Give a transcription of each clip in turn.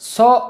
100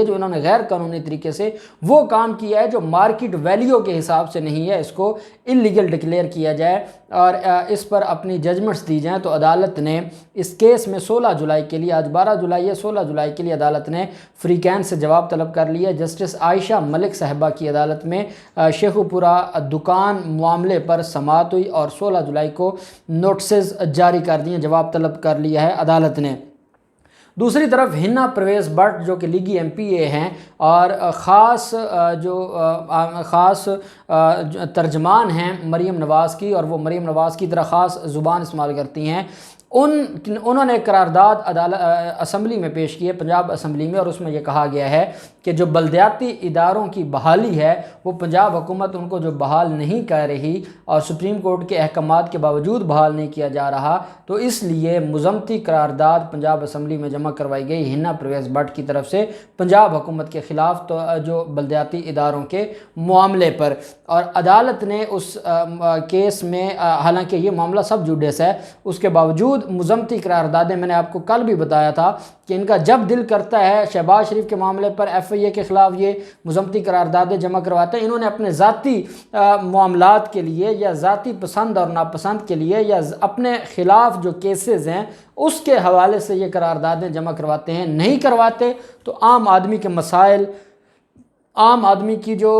ہے جو انہوں نے غیر قانونی طریقے سے وہ کام کیا ہے جو مارکیٹ ویلیو کے حساب سے نہیں ہے، اس کو انلیگل ڈکلیئر کیا جائے اور اس پر اپنی ججمنٹس دی جائیں۔ تو عدالت نے اس کیس میں 16 جولائی کے لیے، آج 12 جولائی ہے، 16 جولائی کے لیے عدالت نے فریقین سے جواب طلب کر لیا۔ جسٹس عائشہ ملک صاحبہ کی عدالت میں شیخو پورہ دکان معاملے پر سماعت ہوئی اور 16 جولائی کو نوٹسز جاری کر دیے، جواب طلب کر لیا ہے عدالت نے۔ دوسری طرف ہنا پرویز بٹ جو کہ لیگی ایم پی اے ہیں اور خاص ترجمان ہیں مریم نواز کی، اور وہ مریم نواز کی طرح خاص زبان استعمال کرتی ہیں، انہوں نے قرارداد اسمبلی میں پیش کی ہے، پنجاب اسمبلی میں، اور اس میں یہ کہا گیا ہے کہ جو بلدیاتی اداروں کی بحالی ہے وہ پنجاب حکومت ان کو جو بحال نہیں کر رہی اور سپریم کورٹ کے احکامات کے باوجود بحال نہیں کیا جا رہا، تو اس لیے مذمتی قرارداد پنجاب اسمبلی میں جمع کروائی گئی ہنا پرویز بٹ کی طرف سے پنجاب حکومت کے خلاف تو جو بلدیاتی اداروں کے معاملے پر۔ اور عدالت نے اس کیس میں، حالانکہ یہ معاملہ سب جوڈیس ہے، اس کے باوجود مذمتی قراردادیں، میں نے آپ کو کل بھی بتایا تھا کہ ان کا جب دل کرتا ہے شہباز شریف کے معاملے پر ایف آئی اے کے خلاف یہ مذمتی قراردادیں جمع کرواتے ہیں، انہوں نے اپنے ذاتی معاملات کے لیے یا ذاتی پسند اور ناپسند کے لیے یا اپنے خلاف جو کیسز ہیں اس کے حوالے سے یہ قراردادیں جمع کرواتے ہیں۔ نہیں کرواتے تو عام آدمی کے مسائل، عام آدمی کی جو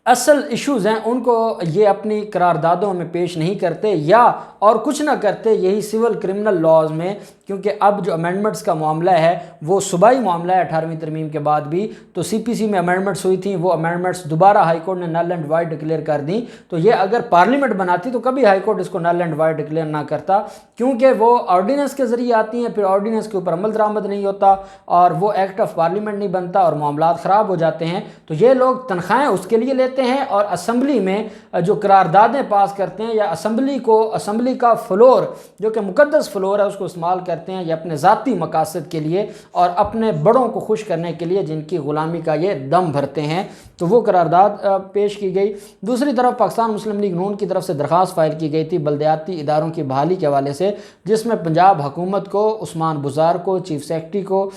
اصل ایشوز ہیں ان کو یہ اپنی قراردادوں میں پیش نہیں کرتے یا اور کچھ نہ کرتے یہی سول کرمنل لاز میں، کیونکہ اب جو امینڈمنٹس کا معاملہ ہے وہ صوبائی معاملہ ہے 18ویں ترمیم کے بعد بھی، تو سی پی سی میں امینڈمنٹس ہوئی تھیں، وہ امینڈمنٹس دوبارہ ہائی کورٹ نے نل اینڈ وائڈ ڈکلیئر کر دیں، تو یہ اگر پارلیمنٹ بناتی تو کبھی ہائی کورٹ اس کو نل اینڈ وائڈ ڈکلیئر نہ کرتا، کیونکہ وہ آرڈیننس کے ذریعے آتی ہیں، پھر آرڈیننس کے اوپر عمل درآمد نہیں ہوتا اور وہ ایکٹ آف پارلیمنٹ نہیں بنتا اور معاملات خراب ہو جاتے ہیں۔ تو یہ لوگ تنخواہیں اس کے لیے لیتے ہیں اور اسمبلی میں جو قراردادیں پاس کرتے ہیں یا اسمبلی کا فلور جو کہ مقدس فلور ہے اس کو استعمال کرتے ہیں یا اپنے ذاتی مقاصد کے لیے اور اپنے بڑوں کو خوش کرنے کے لیے جن کی غلامی کا یہ دم بھرتے ہیں، تو وہ قرارداد پیش کی گئی۔ دوسری طرف پاکستان مسلم لیگ نون کی طرف سے درخواست فائل کی گئی تھی بلدیاتی اداروں کی بحالی کے حوالے سے، جس میں پنجاب حکومت کو، عثمان بزار کو، چیف سیکرٹری کو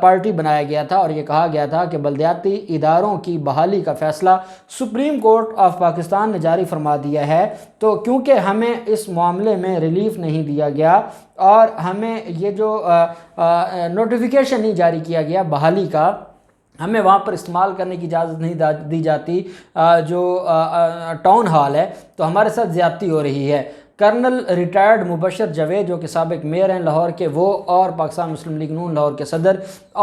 پارٹی بنایا گیا تھا اور یہ کہا گیا تھا کہ بلدیاتی اداروں کی بحالی کا فیصلہ سپریم کورٹ آف پاکستان نے جاری فرما دیا ہے، تو کیونکہ ہمیں اس معاملے میں ریلیف نہیں دیا گیا اور ہمیں یہ جو نوٹیفیکیشن نہیں جاری کیا گیا بحالی کا، ہمیں وہاں پر استعمال کرنے کی اجازت نہیں دی جاتی جو ٹاؤن ہال ہے، تو ہمارے ساتھ زیادتی ہو رہی ہے۔ کرنل ریٹائرڈ مبشر جاوید جو کہ سابق میئر ہیں لاہور کے، وہ اور پاکستان مسلم لیگ نون لاہور کے صدر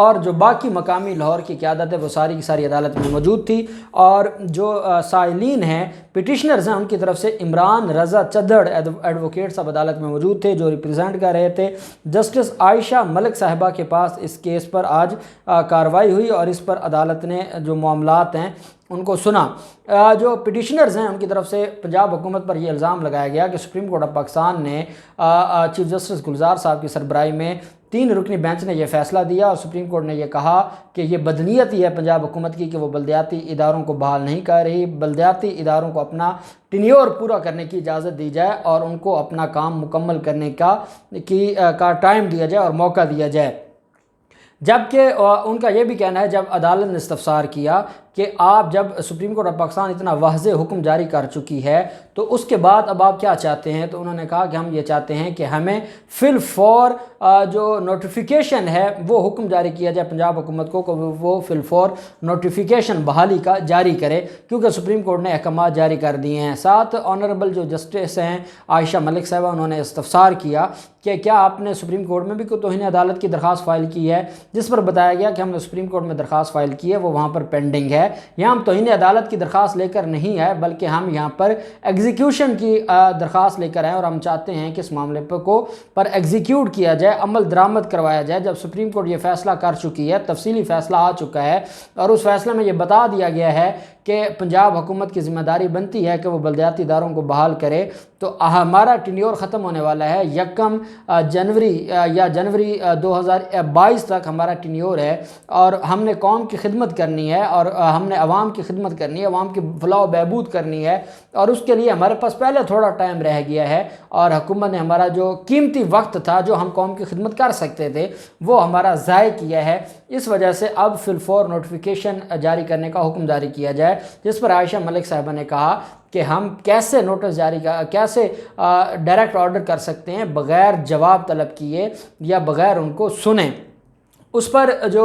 اور جو باقی مقامی لاہور کی قیادت ہے وہ ساری کی ساری عدالت میں موجود تھی، اور جو سائلین ہیں، پٹیشنرز ہیں، ان کی طرف سے عمران رضا چدڑ ایڈوکیٹ صاحب عدالت میں موجود تھے جو ریپرزینٹ کر رہے تھے۔ جسٹس عائشہ ملک صاحبہ کے پاس اس کیس پر آج کارروائی ہوئی اور اس پر عدالت نے جو معاملات ہیں ان کو سنا۔ جو پٹیشنرز ہیں ان کی طرف سے پنجاب حکومت پر یہ الزام لگایا گیا کہ سپریم کورٹ آف پاکستان نے چیف جسٹس گلزار صاحب کی سربراہی میں 3 رکنی بینچ نے یہ فیصلہ دیا اور سپریم کورٹ نے یہ کہا کہ یہ بدنیتی ہے پنجاب حکومت کی کہ وہ بلدیاتی اداروں کو بحال نہیں کر رہی، بلدیاتی اداروں کو اپنا ٹینیور پورا کرنے کی اجازت دی جائے اور ان کو اپنا کام مکمل کرنے کا ٹائم دیا جائے اور موقع دیا جائے۔ جبکہ ان کا یہ بھی کہنا ہے جب عدالت نے استفسار کیا کہ آپ جب سپریم کورٹ آف پاکستان اتنا واضح حکم جاری کر چکی ہے تو اس کے بعد اب آپ کیا چاہتے ہیں، تو انہوں نے کہا کہ ہم یہ چاہتے ہیں کہ ہمیں فی الفور جو نوٹیفیکیشن ہے وہ حکم جاری کیا جائے پنجاب حکومت کو کہ وہ فی الفور نوٹیفیکیشن بحالی کا جاری کرے، کیونکہ سپریم کورٹ نے احکامات جاری کر دیے ہیں۔ ساتھ آنریبل جو جسٹس ہیں عائشہ ملک صاحبہ، انہوں نے استفسار کیا کہ کیا آپ نے سپریم کورٹ میں بھی کوئی توہین عدالت کی درخواست فائل کی ہے، جس پر بتایا گیا کہ ہم نے سپریم کورٹ میں درخواست فائل کی ہے، وہ وہاں پر پینڈنگ ہے۔ یہاں ہم توہین عدالت کی درخواست لے کر نہیں ہے بلکہ ہم یہاں پر ایگزیکیوشن کی درخواست لے کر ہیں اور ہم چاہتے ہیں کہ اس معاملے پر ایگزیکیوٹ کیا جائے، عمل درآمد کروایا جائے۔ جب سپریم کورٹ یہ فیصلہ کر چکی ہے، تفصیلی فیصلہ آ چکا ہے اور اس فیصلے میں یہ بتا دیا گیا ہے کہ پنجاب حکومت کی ذمہ داری بنتی ہے کہ وہ بلدیاتی اداروں کو بحال کرے، تو ہمارا ٹینیور ختم ہونے والا ہے 1 جنوری 2022 تک ہمارا ٹینیور ہے اور ہم نے قوم کی خدمت کرنی ہے اور ہم نے عوام کی خدمت کرنی ہے، عوام کی فلاح و بہبود کرنی ہے، اور اس کے لیے ہمارے پاس پہلے تھوڑا ٹائم رہ گیا ہے اور حکومت نے ہمارا جو قیمتی وقت تھا جو ہم قوم کی خدمت کر سکتے تھے وہ ہمارا ضائع کیا ہے۔ اس وجہ سے اب فی الفور نوٹیفیکیشن جاری کرنے کا حکم جاری کیا جائے، جس پر عائشہ ملک صاحبہ نے کہا کہ ہم کیسے نوٹس جاری کیسے ڈائریکٹ آرڈر کر سکتے ہیں بغیر جواب طلب کیے یا بغیر ان کو سنے۔ اس پر جو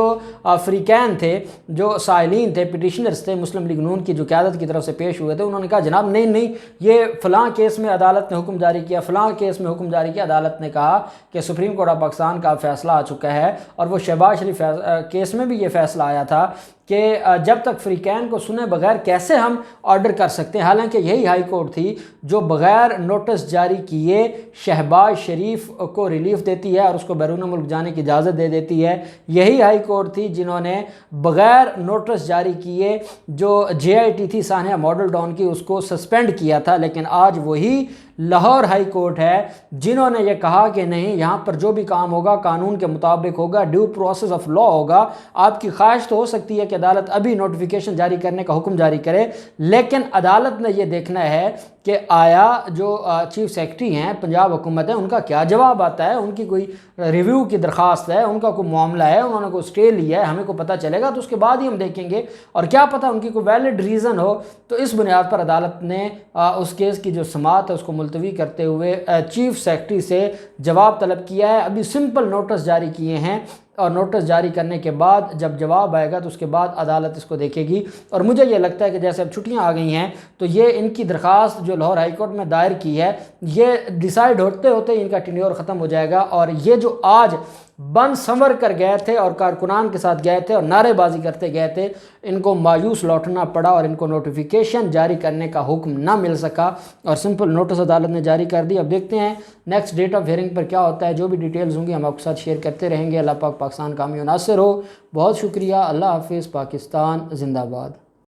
فریقین تھے، جو سائلین تھے، پٹیشنرز تھے مسلم لیگ نون کی جو قیادت کی طرف سے پیش ہوئے تھے، انہوں نے کہا جناب نہیں یہ فلاں کیس میں عدالت نے حکم جاری کیا، فلاں کیس میں حکم جاری کیا۔ عدالت نے کہا کہ سپریم کورٹ آف پاکستان کا فیصلہ آ چکا ہے، اور وہ شہباز شریف کیس میں بھی یہ فیصلہ آیا تھا کہ جب تک فریقین کو سنے بغیر کیسے ہم آرڈر کر سکتے ہیں، حالانکہ یہی ہائی کورٹ تھی جو بغیر نوٹس جاری کیے شہباز شریف کو ریلیف دیتی ہے اور اس کو بیرون ملک جانے کی اجازت دے دیتی ہے۔ یہی ہائی کورٹ تھی جنہوں نے بغیر نوٹس جاری کیے جو JIT تھی سانحہ ماڈل ٹاؤن کی، اس کو سسپینڈ کیا تھا، لیکن آج وہی لاہور ہائی کورٹ ہے جنہوں نے یہ کہا کہ نہیں، یہاں پر جو بھی کام ہوگا قانون کے مطابق ہوگا، ڈیو پروسیس آف لا ہوگا۔ آپ کی خواہش تو ہو سکتی ہے کہ عدالت ابھی نوٹیفیکیشن جاری کرنے کا حکم جاری کرے، لیکن عدالت نے یہ دیکھنا ہے کہ آیا جو چیف سیکرٹری ہیں پنجاب حکومت ہے ان کا کیا جواب آتا ہے، ان کی کوئی ریویو کی درخواست ہے، ان کا کوئی معاملہ ہے، انہوں نے کوئی اسٹے لیا ہے، ہمیں کو پتہ چلے گا تو اس کے بعد ہی ہم دیکھیں گے، اور کیا پتہ ان کی کوئی ویلڈ ریزن ہو۔ تو اس بنیاد پر عدالت نے اس کیس کی جو سماعت ہے اس کو ملتوی کرتے ہوئے چیف سیکرٹری سے جواب طلب کیا ہے۔ ابھی سمپل نوٹس جاری کیے ہیں، اور نوٹس جاری کرنے کے بعد جب جواب آئے گا تو اس کے بعد عدالت اس کو دیکھے گی۔ اور مجھے یہ لگتا ہے کہ جیسے اب چھٹیاں آ گئی ہیں تو یہ ان کی درخواست جو لاہور ہائی کورٹ میں دائر کی ہے یہ ڈیسائیڈ ہوتے ہوتے ان کا ٹینیور ختم ہو جائے گا، اور یہ جو آج بن سنور کر گئے تھے اور کارکنان کے ساتھ گئے تھے اور نعرے بازی کرتے گئے تھے، ان کو مایوس لوٹنا پڑا اور ان کو نوٹیفیکیشن جاری کرنے کا حکم نہ مل سکا، اور سمپل نوٹس عدالت نے جاری کر دی۔ اب دیکھتے ہیں نیکسٹ ڈیٹ آف ہیئرنگ پر کیا ہوتا ہے، جو بھی ڈیٹیلز ہوں گی ہم آپ کے ساتھ شیئر کرتے رہیں گے۔ اللہ پاک پاکستان کامیاب ناصر ہو۔ بہت شکریہ، اللہ حافظ، پاکستان زندہ باد۔